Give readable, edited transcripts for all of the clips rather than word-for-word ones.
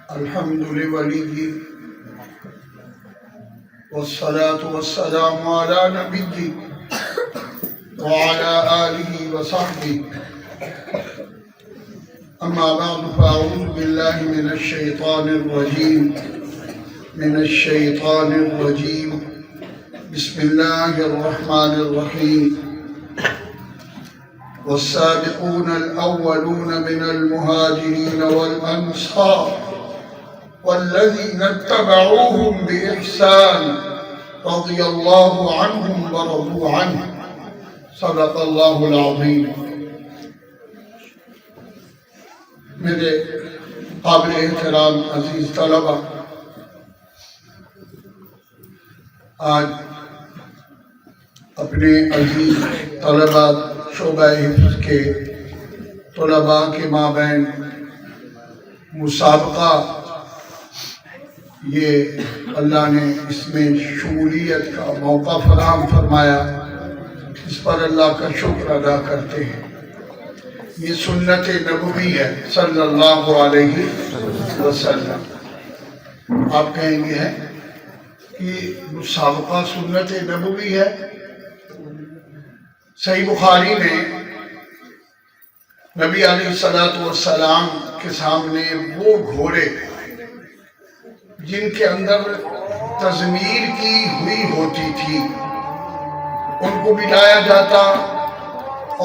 الحمد لولي والصلاة والسلام على نبي وعلى آله وصحبه أما بعد فأعوذ بالله من الشيطان الرجيم بسم الله الرحمن الرحيم والسابقون الأولون من المهاجرين والأنصار والذين اتبعوهم بإحسان رضي الله عنهم ورضوا عنه صدق اللہ العظیم۔ میرے قابل احترام عزیز طلبہ، آج اپنے عزیز طلبہ شعبہ حفظ کے طلباء کے مابین مسابقہ، یہ اللہ نے اس میں شمولیت کا موقع فراہم فرمایا، اس پر اللہ کا شکر ادا کرتے ہیں۔ یہ سنت نبوی ہے صلی اللہ علیہ وسلم۔ آپ کہیں گے ہیں کہ مسابقہ سنت نبوی ہے؟ صحیح بخاری میں نبی علیہ السلام کے سامنے وہ گھوڑے جن کے اندر تضمیر کی ہوئی ہوتی تھی ان کو بھی لایا جاتا،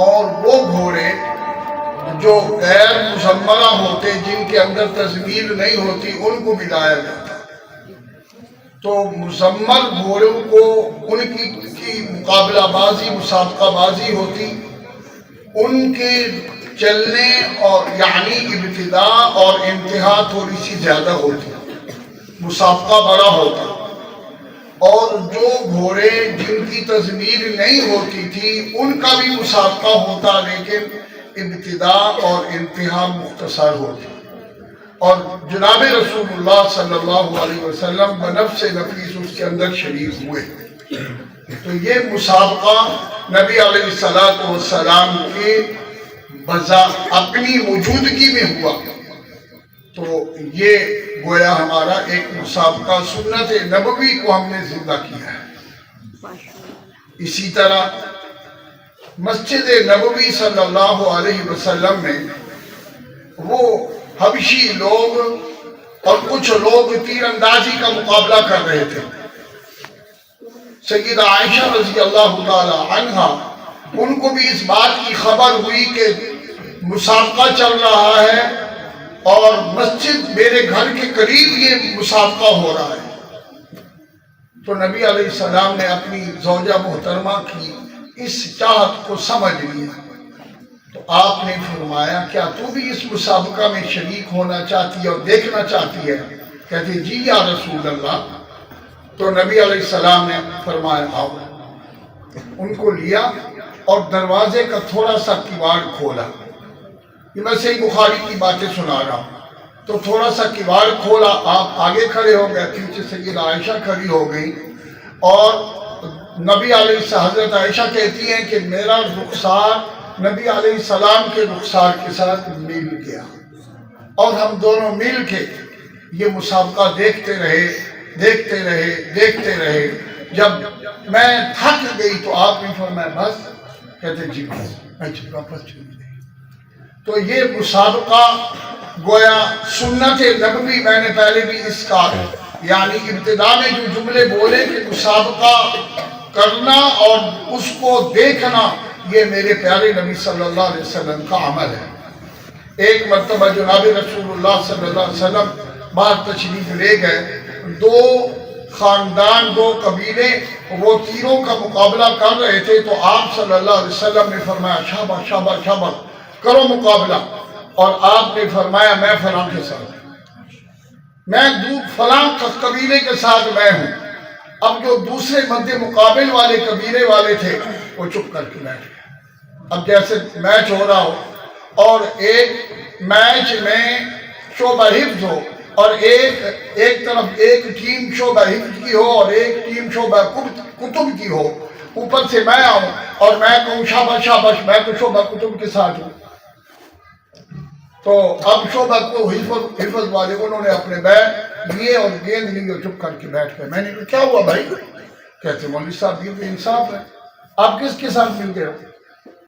اور وہ گھوڑے جو غیر مزمرہ ہوتے جن کے اندر تضمیر نہیں ہوتی ان کو بھی لایا جاتا۔ تو مزمر گھوڑوں کو ان کی مقابلہ بازی، مسابقہ بازی ہوتی، ان کے چلنے اور یعنی ابتدا اور انتہا تھوڑی سی زیادہ ہوتی، مسابقہ بڑا ہوتا، اور جو گھوڑے جن کی تضمیر نہیں ہوتی تھی ان کا بھی مسابقہ ہوتا، لیکن ابتدا اور انتہا مختصر ہوتی۔ اور جناب رسول اللہ صلی اللہ علیہ وسلم بنفس نفیس اس کے اندر شریک ہوئے۔ تو یہ مسابقہ نبی علیہ السلام کے اپنی موجودگی میں ہوا، تو یہ گویا ہمارا ایک مسابقہ سنت نبوی کو ہم نے زندہ کیا ہے۔ اسی طرح مسجد نبوی صلی اللہ علیہ وسلم میں وہ حبشی لوگ اور کچھ لوگ تیر اندازی کا مقابلہ کر رہے تھے۔ سیدہ عائشہ رضی اللہ تعالی عنہا، ان کو بھی اس بات کی خبر ہوئی کہ مسابقہ چل رہا ہے اور مسجد میرے گھر کے قریب یہ مسابقہ ہو رہا ہے۔ تو نبی علیہ السلام نے اپنی زوجہ محترمہ کی اس چاہت کو سمجھ لیا، تو آپ نے فرمایا کیا تو بھی اس مسابقہ میں شریک ہونا چاہتی ہے اور دیکھنا چاہتی ہے؟ کہتے جی یا رسول اللہ۔ تو نبی علیہ السلام نے فرمایا آؤ۔ ان کو لیا اور دروازے کا تھوڑا سا کواڑ کھولا، یہ میں صحیح بخاری کی باتیں سنا رہا ہوں۔ تو تھوڑا سا کواڑ کھولا، آپ آگے کھڑے ہو گئے، پیچھے سیدہ عائشہ کھڑی ہو گئی، اور نبی حضرت عائشہ کہتی ہیں کہ میرا رخسار نبی علیہ السلام کے رخسار کے ساتھ مل گیا، اور ہم دونوں مل کے یہ مسابقہ دیکھتے رہے۔ جب میں تھک گئی تو آپ نے فرمایا بس؟ کہتے جی بس، میں واپس چلی گئی۔ تو یہ مسابقہ گویا سنت نبوی، میں نے پہلے بھی اس کا یعنی ابتدا میں جو جملے بولے کہ مسابقہ کرنا اور اس کو دیکھنا، یہ میرے پیارے نبی صلی اللہ علیہ وسلم کا عمل ہے۔ ایک مرتبہ جناب رسول اللہ صلی اللہ علیہ وسلم باہر تشریف لے گئے، دو خاندان، دو قبیلے وہ تیروں کا مقابلہ کر رہے تھے، تو آپ صلی اللہ علیہ وسلم نے فرمایا شاباش شاباش شاباش، کرو مقابلہ۔ اور آپ نے فرمایا میں فلاں کے ساتھ، میں فلاں قبیلے کے ساتھ میں ہوں۔ اب جو دوسرے مد مقابل والے قبیلے والے تھے وہ چپ کر کے بیٹھ گئے۔ اب جیسے میچ ہو رہا ہو اور ایک میچ میں شعبہ حفظ ہو، اور ایک طرف ایک ٹیم شعبہ حفظ کی ہو اور ایک ٹیم شعبہ کتب کی ہو، اوپر سے میں آؤں اور میں کہوں شاباش شاباش، میں تو شعبہ کتب کے ساتھ ہوں، تو اب شعبہ کو حفظ والے انہوں نے اپنے بیٹ لیے اور گیند لی اور چپ کر کے بیٹھ گئے. میں نے کہا کیا ہوا بھائی؟ کہتے مولوی صاحب یہ تو انصاف ہے، آپ کس کے ساتھ مل گئے ہو؟